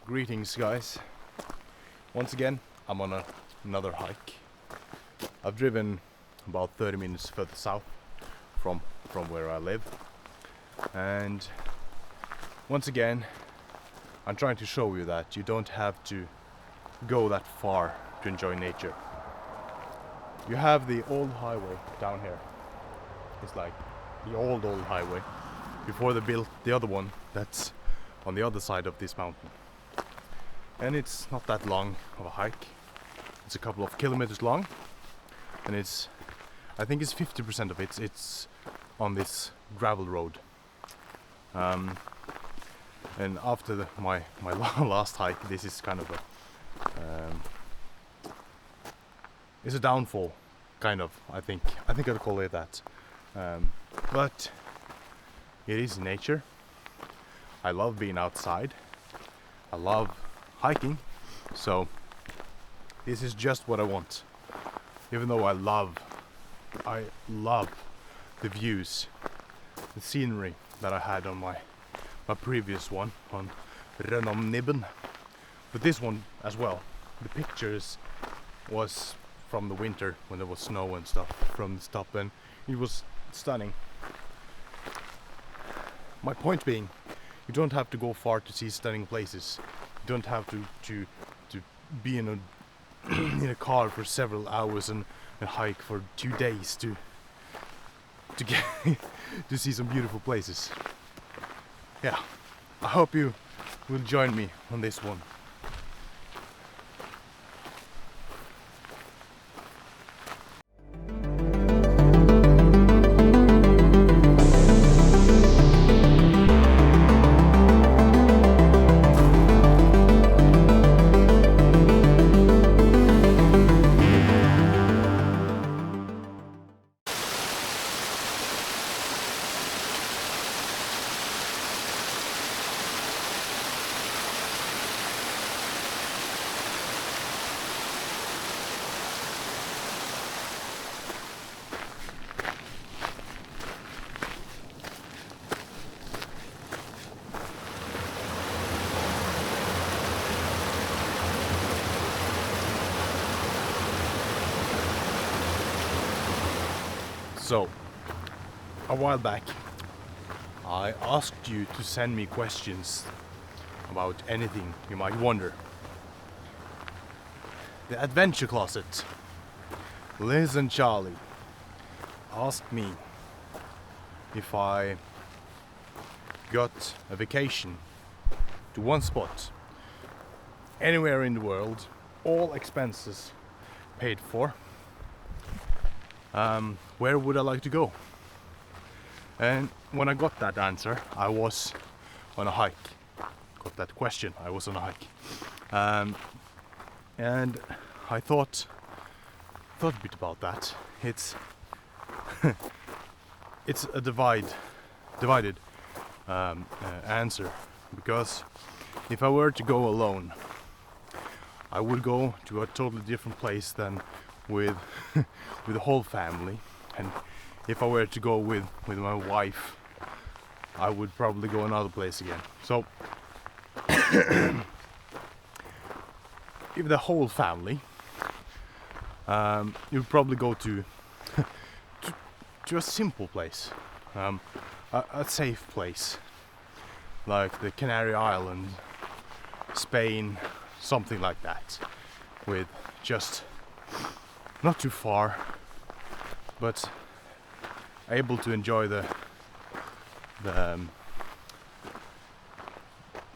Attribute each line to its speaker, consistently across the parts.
Speaker 1: Greetings guys. Once again I'm on another hike. I've driven about 30 minutes further south from where I live, and once again I'm trying to show you that you don't have to go that far to enjoy nature. You have the old highway down here. It's like the old highway before they built the other one that's on the other side of this mountain. And it's not that long of a hike. It's a couple of kilometers long, and I think it's 50% of it's on this gravel road. And after my last hike, this is kind of it's a downfall, kind of. I think I'd call it that. But it is nature. I love being outside. I love hiking, so this is just what I want. Even though I love the views, the scenery that I had on my previous one on Nibben, but this one as well. The pictures was from the winter when there was snow and stuff from the top, and it was stunning. My point being, you don't have to go far to see stunning places. You don't have to be in a car for several hours and hike for 2 days to get to see some beautiful places. Yeah, I hope you will join me on this one. So, a while back, I asked you to send me questions about anything you might wonder. The Adventure Closet, Liz and Charlie, asked me if I got a vacation to one spot, anywhere in the world, all expenses paid for. Where would I like to go? And when I got that answer, I was on a hike. Got that question, I was on a hike. And I thought a bit about that. It's it's a divided answer, because if I were to go alone, I would go to a totally different place than with the whole family. And if I were to go with my wife, I would probably go another place again. So if the whole family, you'd probably go to a simple place, a safe place, like the Canary Islands, Spain, something like that, with just not too far, but able to enjoy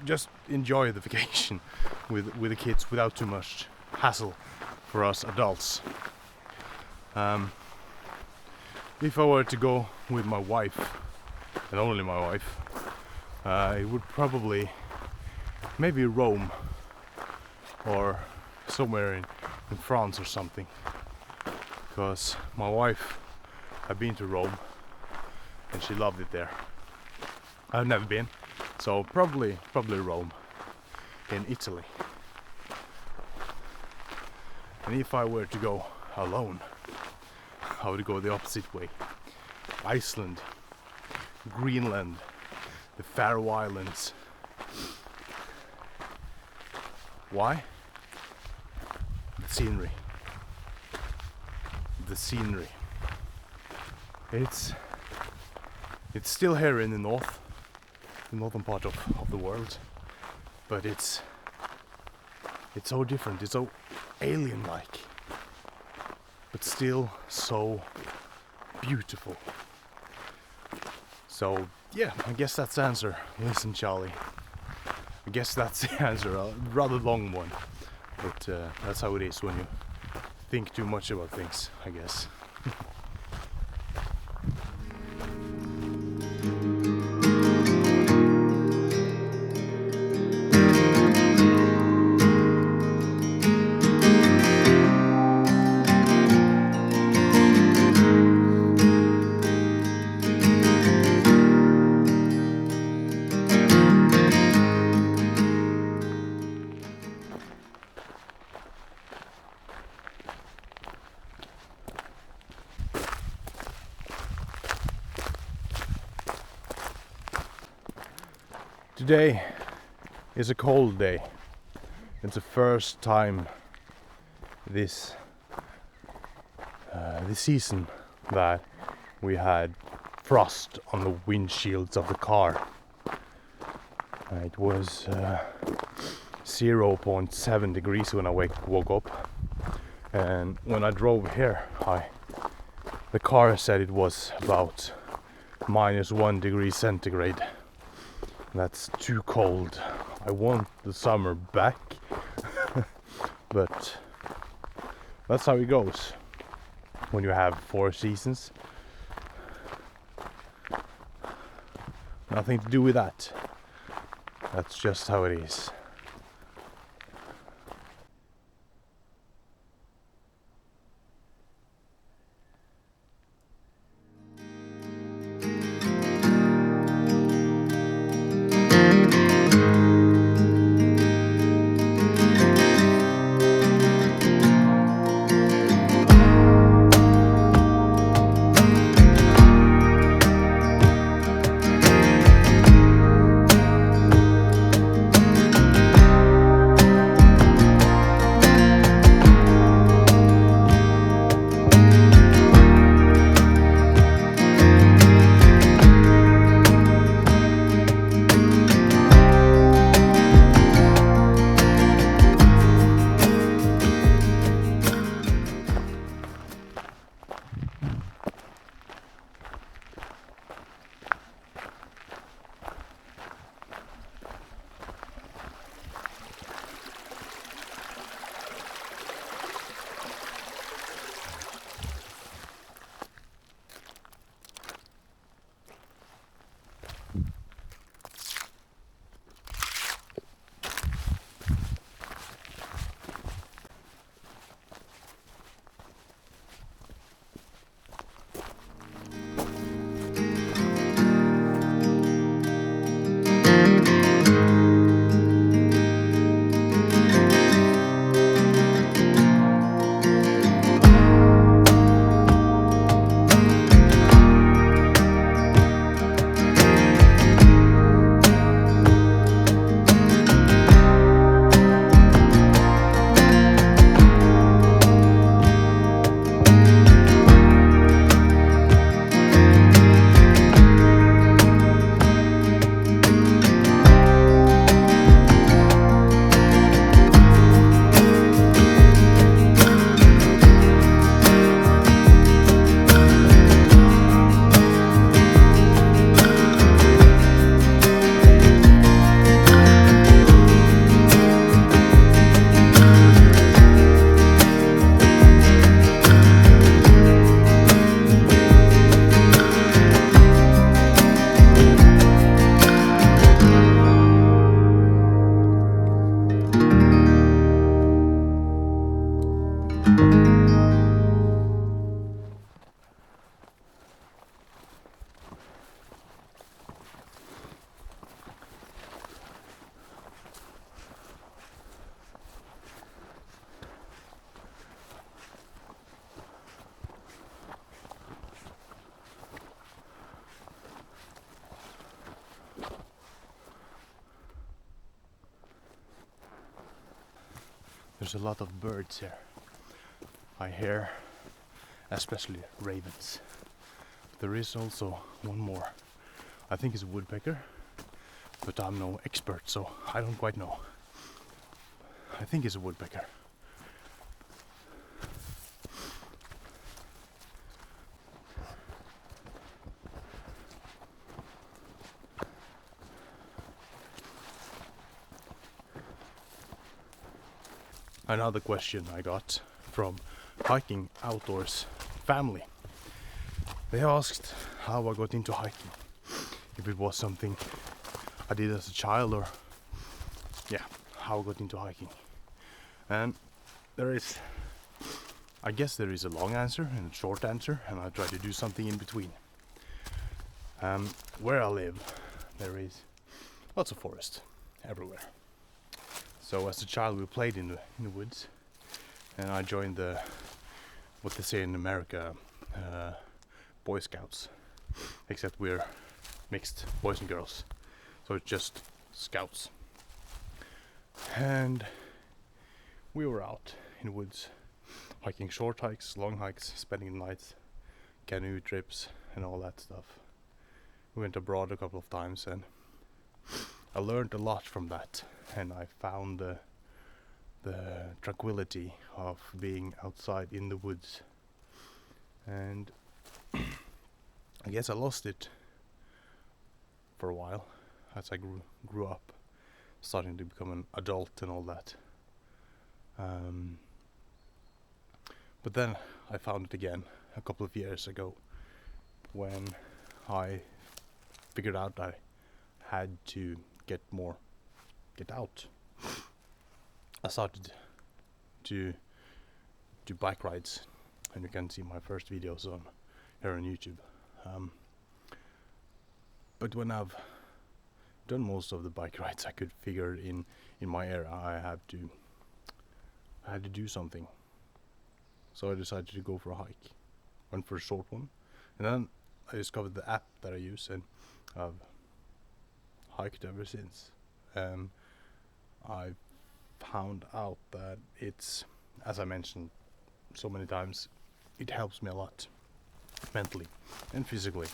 Speaker 1: just enjoy the vacation with the kids without too much hassle for us adults. If I were to go with my wife, and only my wife, it would probably maybe Rome or somewhere in France or something, because my wife had been to Rome and she loved it there. I've never been, so probably Rome in Italy. And if I were to go alone, I would go the opposite way. Iceland, Greenland, the Faroe Islands, Why? The scenery. The scenery. It's still here in the northern part of the world, but it's so different. It's so alien-like, but still so beautiful. So yeah, I guess that's the answer. Listen, Charlie. I guess that's the answer. A rather long one, but that's how it is when you think too much about things, I guess. Today is a cold day. It's the first time this season that we had frost on the windshields of the car. It was 0.7 degrees when I woke up, and when I drove here, the car said it was about -1 degree centigrade. That's too cold. I want the summer back, but that's how it goes when you have 4 seasons. Nothing to do with that. That's just how it is. There's a lot of birds here. I hear especially ravens. There is also one more. I think it's a woodpecker, but I'm no expert, so I don't quite know. I think it's a woodpecker. Another question I got from hiking outdoors family. They asked how I got into hiking. If it was something I did as a child, or how I got into hiking. And I guess there is a long answer and a short answer, and I try to do something in between. Where I live, there is lots of forest everywhere. So as a child we played in the woods, and I joined what they say in America, Boy Scouts, except we're mixed boys and girls, so it's just scouts. And we were out in the woods hiking short hikes, long hikes, spending nights, canoe trips and all that stuff. We went abroad a couple of times, and I learned a lot from that, and I found the tranquility of being outside in the woods. And I guess I lost it for a while as I grew up, starting to become an adult and all that. But then I found it again a couple of years ago when I figured out I had to get out. I started to do bike rides, and you can see my first videos here on YouTube. But when I've done most of the bike rides I could figure in my area, I had to do something. So I decided to go for a hike. Went for a short one, and then I discovered the app that I use, and I've hiked ever since. I found out that it's, as I mentioned so many times, it helps me a lot mentally and physically.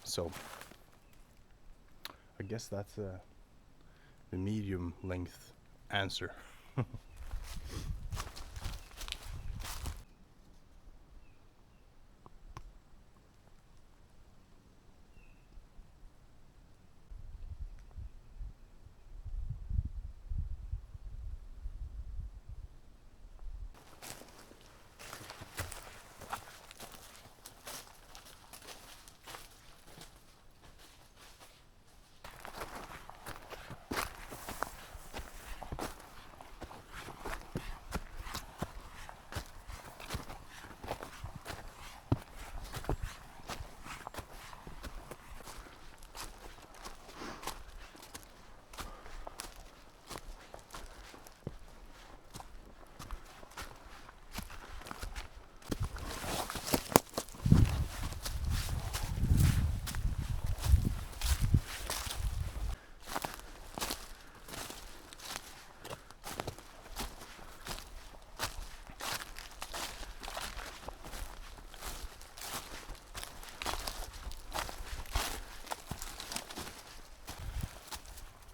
Speaker 1: So I guess that's the medium length answer.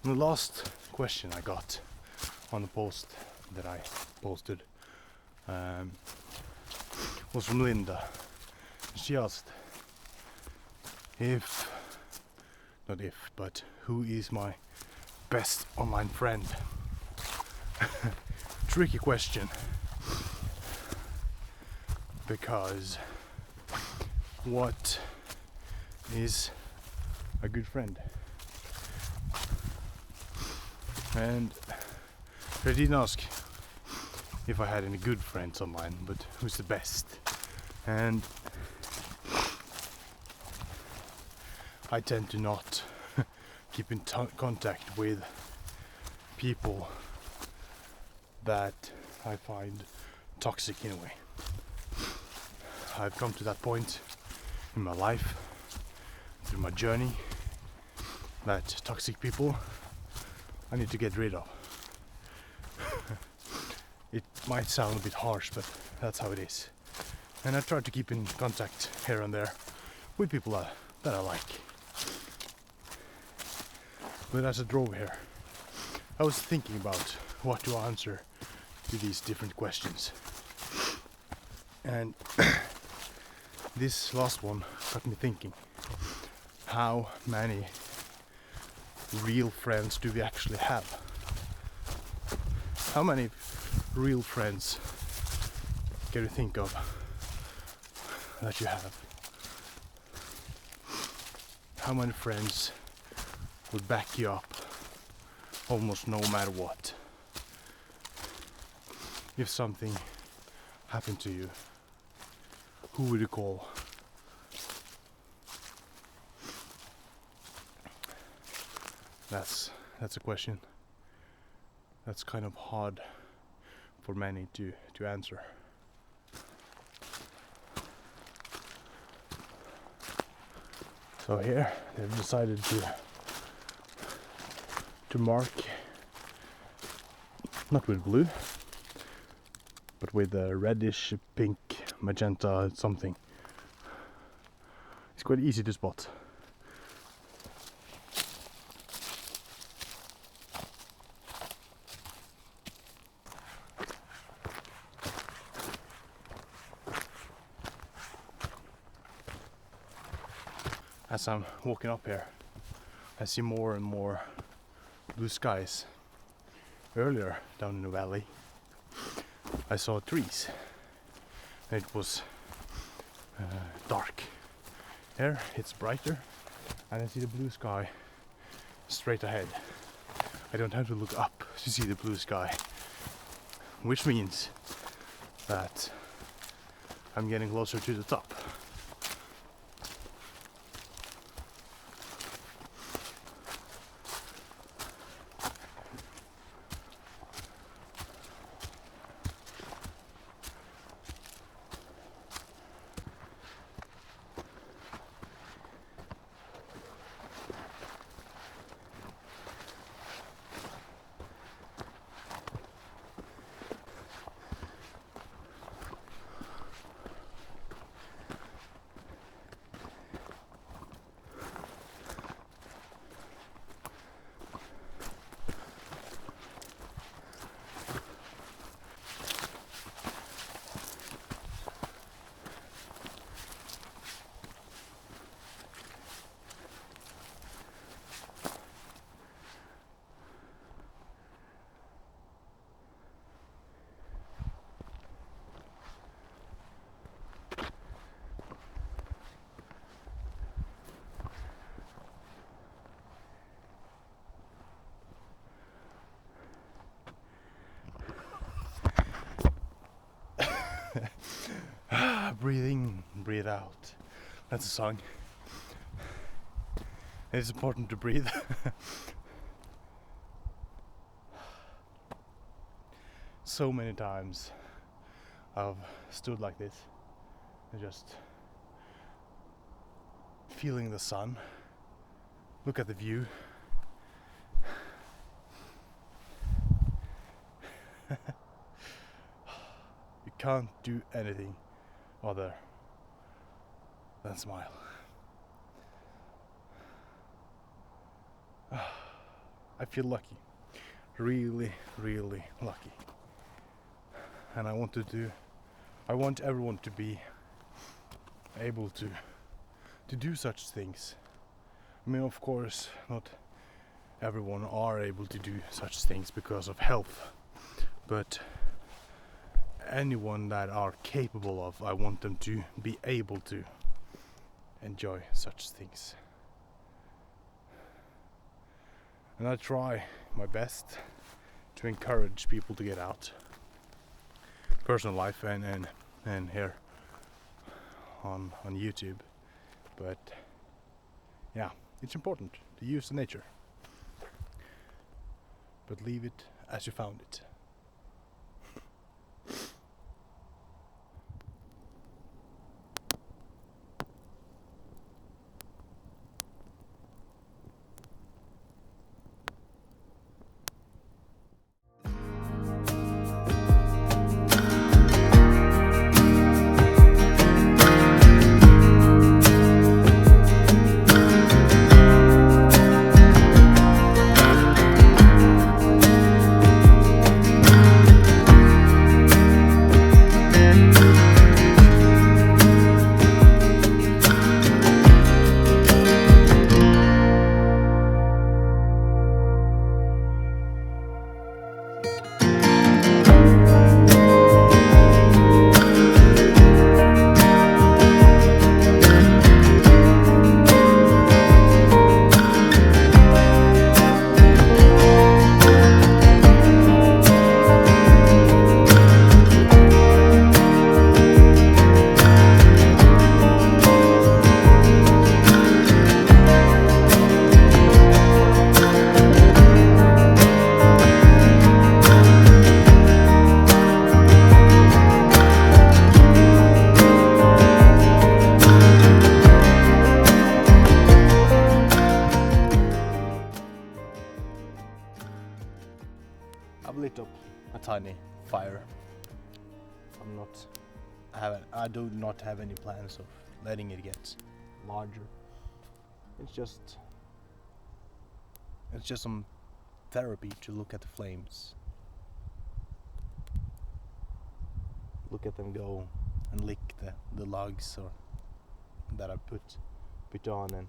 Speaker 1: The last question I got on the post that I posted was from Linda. She asked but who is my best online friend? Tricky question, because what is a good friend? And I didn't ask if I had any good friends of mine, but who's the best? And I tend to not keep in contact with people that I find toxic in a way. I've come to that point in my life, through my journey, that toxic people I need to get rid of. It might sound a bit harsh, but that's how it is. And I try to keep in contact here and there with people that I like. But as I drove here, I was thinking about what to answer to these different questions. And this last one got me thinking, how many real friends do we actually have? How many real friends can you think of that you have? How many friends would back you up almost no matter what? If something happened to you, who would you call? That's a question that's kind of hard for many to answer. So here they've decided to mark, not with blue, but with a reddish, pink, magenta something. It's quite easy to spot. As I'm walking up here, I see more and more blue skies. Earlier, down in the valley, I saw trees. It was dark. Here it's brighter, and I see the blue sky straight ahead. I don't have to look up to see the blue sky, which means that I'm getting closer to the top. Breathe in, breathe out. That's a song. It's important to breathe. So many times I've stood like this and just feeling the sun, look at the view. You can't do anything other than smile. I feel lucky, really, really lucky, and I want everyone to be able to do such things. I mean, of course, not everyone are able to do such things because of health, but anyone that are capable of, I want them to be able to enjoy such things. And I try my best to encourage people to get out, personal life and here on YouTube. But yeah, it's important to use the nature, but leave it as you found it. I've lit up a tiny fire. I do not have any plans of letting it get larger. It's just some therapy to look at the flames. Look at them go and lick the logs or that I put on, and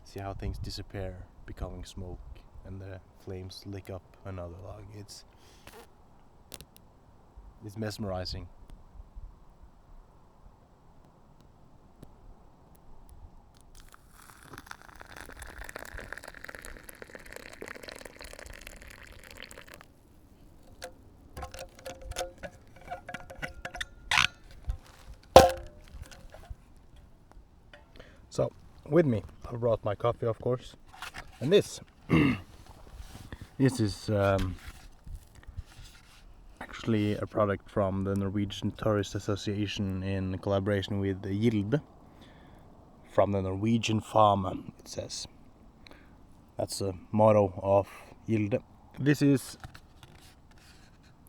Speaker 1: see how things disappear, becoming smoke, and the flames lick up another log. It's mesmerizing. So, with me, I brought my coffee, of course, and this is actually a product from the Norwegian Tourist Association in collaboration with Gilde, from the Norwegian farmer, it says. That's the motto of Gilde. This is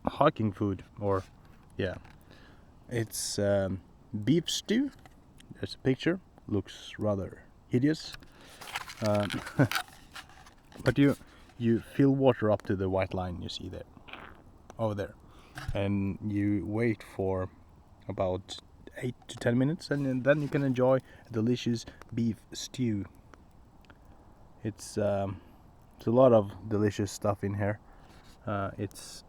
Speaker 1: hiking food, or yeah, it's beef stew. There's a picture. Looks rather hideous, but you fill water up to the white line you see there, over there, and you wait for about 8 to 10 minutes, and then you can enjoy a delicious beef stew. It's a lot of delicious stuff in here. It's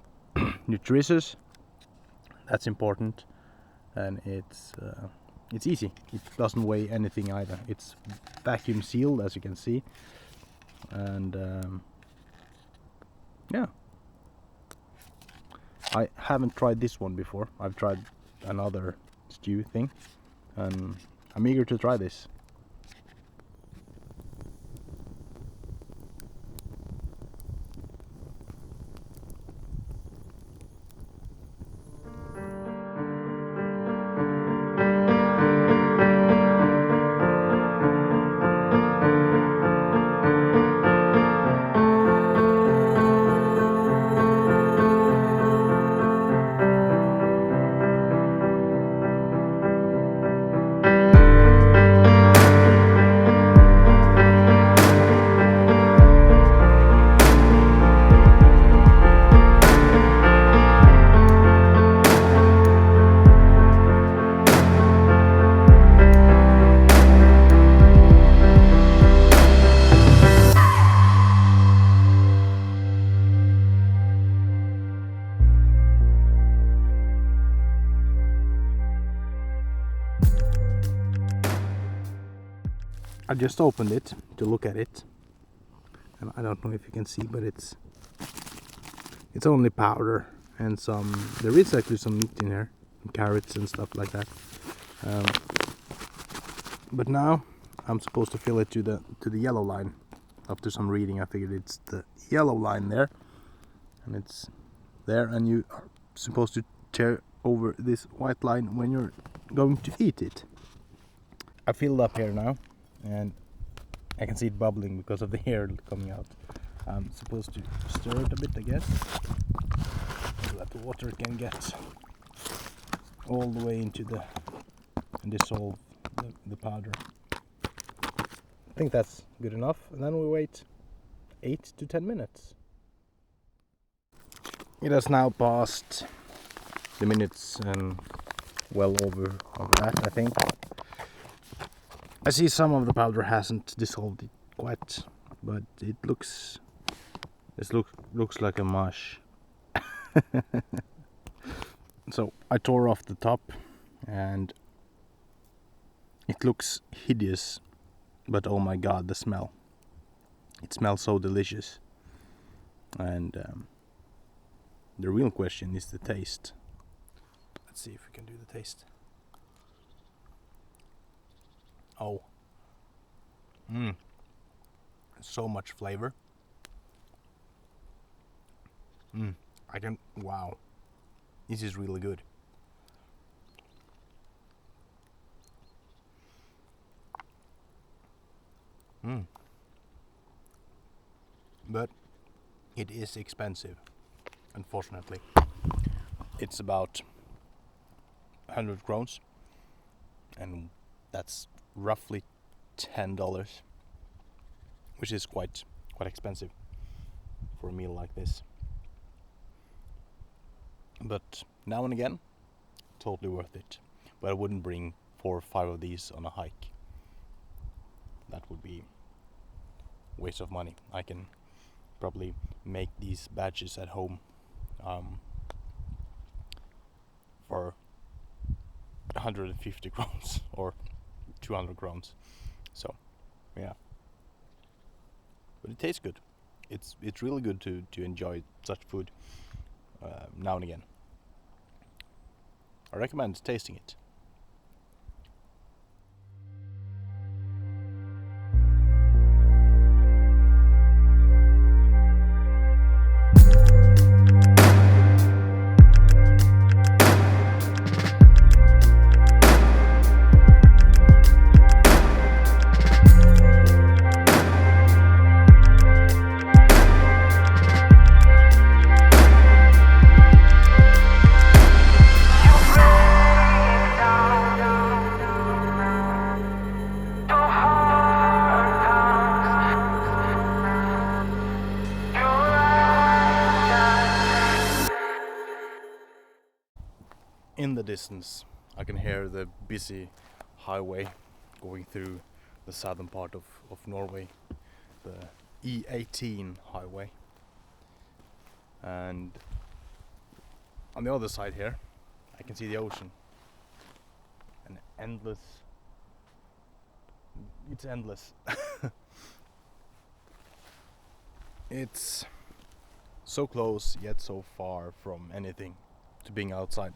Speaker 1: nutritious, that's important, and it's easy. It doesn't weigh anything either. It's vacuum sealed, as you can see, and yeah. I haven't tried this one before. I've tried another stew thing, and I'm eager to try this. I just opened it to look at it, and I don't know if you can see, but it's only powder and there is actually some meat in here, carrots and stuff like that. But now I'm supposed to fill it to the yellow line. After some reading, I figured it's the yellow line there, and it's there, and you are supposed to tear over this white line when you're going to eat it. I filled up here now, and I can see it bubbling because of the hair coming out. I'm supposed to stir it a bit, I guess, so that the water can get all the way into and dissolve the powder. I think that's good enough, and then we wait 8 to 10 minutes. It has now passed the minutes and well over that, I think. I see some of the powder hasn't dissolved it quite, but it looks like a mush. So I tore off the top, and it looks hideous, but oh my god, the smell. It smells so delicious. And the real question is the taste. Let's see if we can do the taste. Oh. So much flavor. Wow. This is really good. But it is expensive. unfortunately. It's about 100 crowns, and that's roughly $10, which is quite expensive for a meal like this. But now and again, totally worth it. But I wouldn't bring 4 or 5 of these on a hike. That would be waste of money. I can probably make these badges at home for 150 crowns or 200 crowns. So, yeah. But it tastes good. It's really good to enjoy such food now and again. I recommend tasting it. In the distance, I can hear the busy highway going through the southern part of Norway, the E18 highway. And on the other side here, I can see the ocean. It's endless. It's so close yet so far from anything to being outside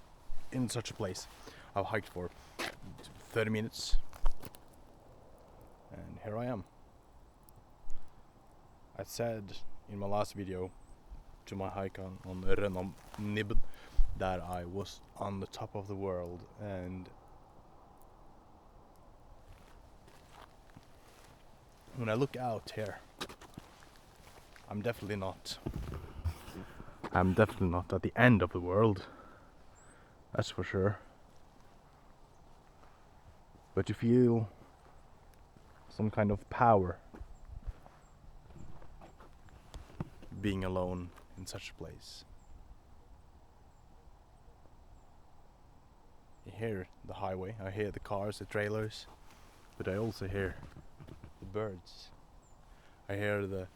Speaker 1: in such a place. I've hiked for 30 minutes and here I am. I said in my last video to my hike on Rønnam that I was on the top of the world, and when I look out here, I'm definitely not at the end of the world. That's for sure. But you feel some kind of power being alone in such a place. You hear the highway, I hear the cars, the trailers, but I also hear the birds. I hear the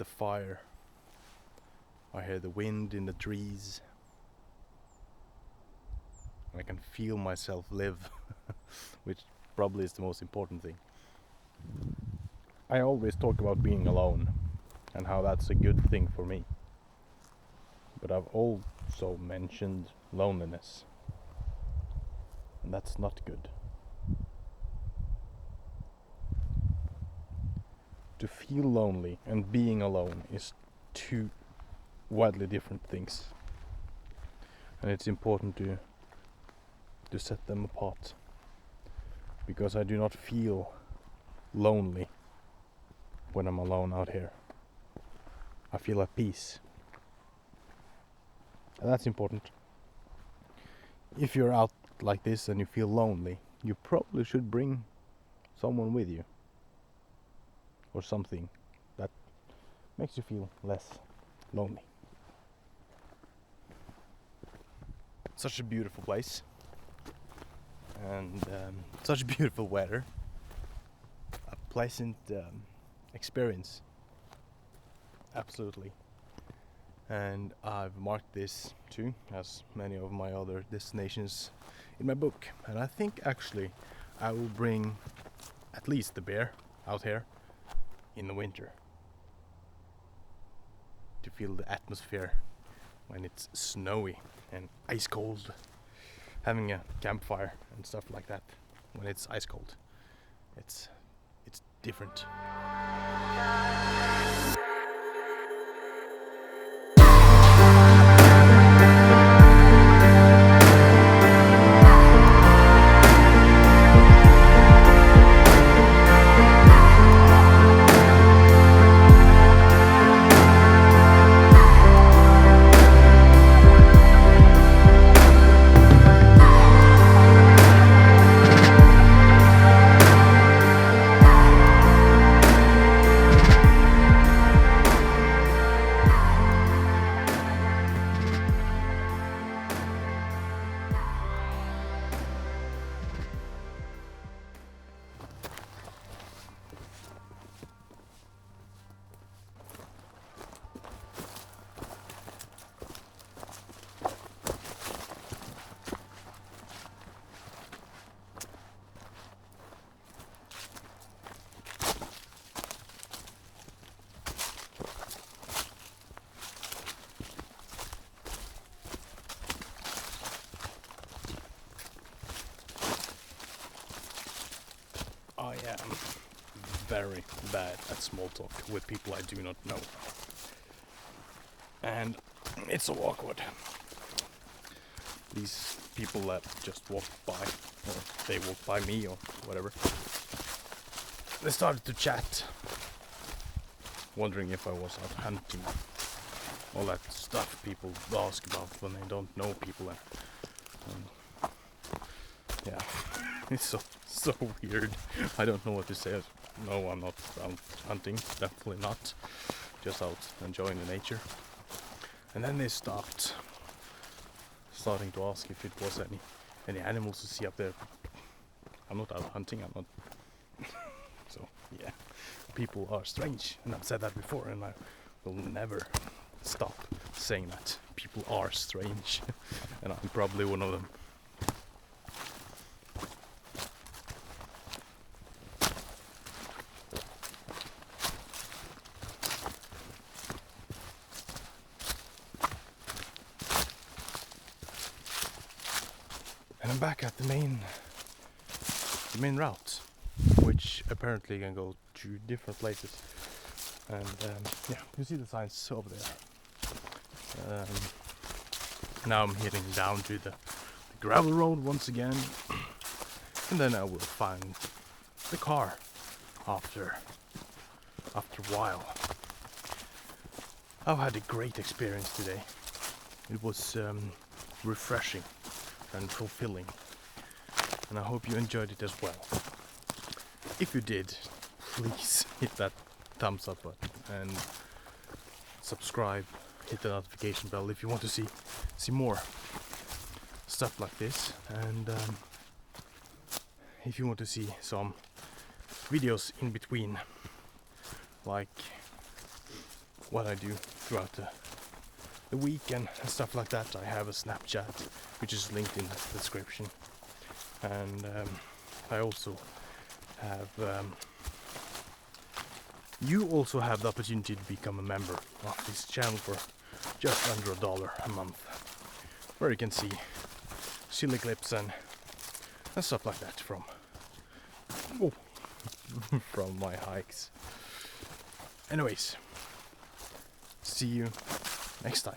Speaker 1: fire. I hear the wind in the trees. I can feel myself live, which probably is the most important thing. I always talk about being alone and how that's a good thing for me. But I've also mentioned loneliness, and that's not good. To feel lonely and being alone is two widely different things, and it's important to set them apart, because I do not feel lonely when I'm alone out here. I feel at peace, and that's important. If you're out like this and you feel lonely, you probably should bring someone with you or something that makes you feel less lonely. Such a beautiful place, and such beautiful weather, a pleasant experience, absolutely. And I've marked this too, as many of my other destinations, in my book. And I think actually I will bring at least the beer out here in the winter to feel the atmosphere when it's snowy and ice cold. Having a campfire and stuff like that when it's ice cold, it's different. very bad at small talk with people I do not know. And it's so awkward. These people that just walk by, or they walk by me or whatever, they started to chat, wondering if I was out hunting. All that stuff people ask about when they don't know people. And yeah, it's so weird. I don't know what to say. No, I'm not out hunting, definitely not. Just out enjoying the nature. And then they starting to ask if it was any animals to see up there. I'm not out hunting, I'm not. So yeah, people are strange, and I've said that before, and I will never stop saying that. People are strange, and I'm probably one of them. And I'm back at the main route, which apparently can go to different places. And yeah, you see the signs over there. Now I'm heading down to the gravel road once again, and then I will find the car after a while. I've had a great experience today. It was refreshing and fulfilling, and I hope you enjoyed it as well. If you did, please hit that thumbs up button and subscribe, hit the notification bell if you want to see more stuff like this, and if you want to see some videos in between, like what I do throughout the week and stuff like that. I have a Snapchat which is linked in the description, and I also have you also have the opportunity to become a member of this channel for just under $1 a month, where you can see silly clips and stuff like that from from my hikes. Anyways, see you next time.